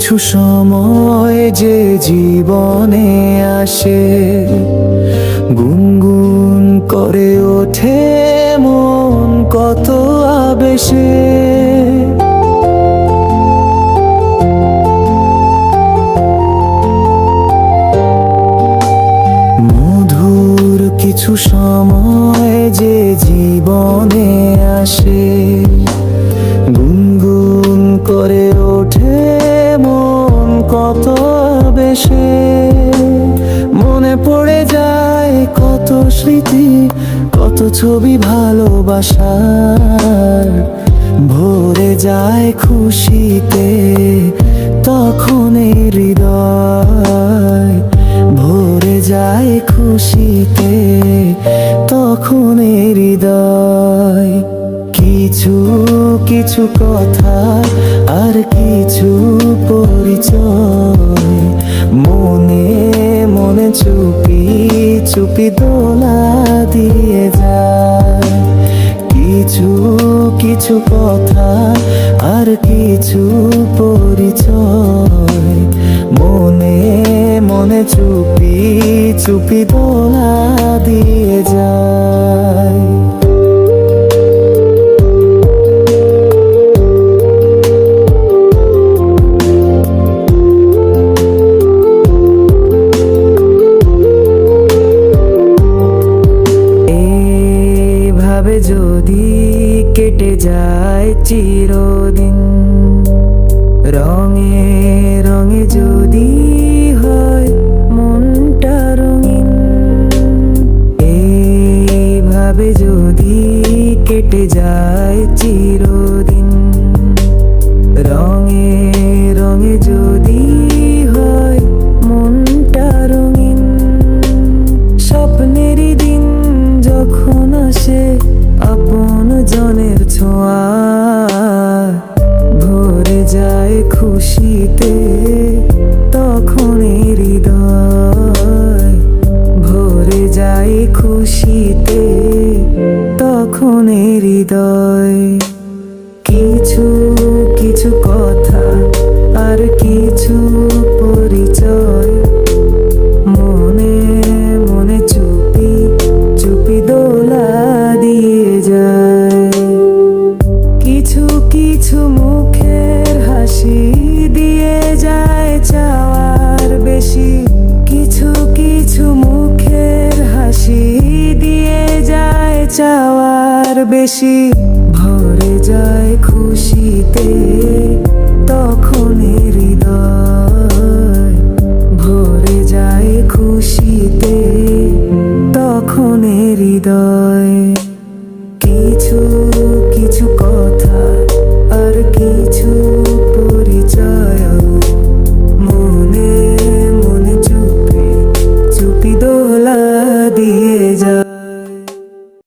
কিছু সময় যে জীবনে আসে, গুনগুন করে ওঠে মন কত আবেশে। মধুর কিছু সময় যে জীবনে আসে, গুনগুন করে ওঠে মন কত বেশে। মনে পড়ে যায় কত স্মৃতি, কত ছবি ভালোবাসার। ভরে যায় খুশিতে তখন এই হৃদয়, ভরে যায় খুশিতে তখন এই হৃদয়। কিছু কিছু কথা আর কিছু পরিচয়, মনে মনে চুপি চুপি দোলা দিয়ে যায়। কিছু কিছু কথা আর কিছু পরিচয়, মনে মনে চুপি চুপি দোলা দিয়ে যায়। যদি কেটে যায় চিরদিন, রঙে রঙে যদি হয় মনটা রঙিন, এইভাবে যদি কেটে যায় চিরদিন, রঙে রঙে যদি হয় মনটা রঙিন। স্বপ্নেরই দিন যখন আসে আপন জনের ছোঁয়া, ভরে যায় খুশিতে তখন হৃদয়, ভরে যায় খুশিতে তখন হৃদয়। কিছু কিছু কথা আর কিছু পরিচয়, মনে মনে চুপি চুপি দোলা দিয়ে যায়। কিছু কিছু মুখের হাসি দিয়ে যায় চাওয়ার বেশি, কিছু কিছু মুখের হাসি দিয়ে যায় চাওয়ার বেশি। ভরে যায় খুশিতে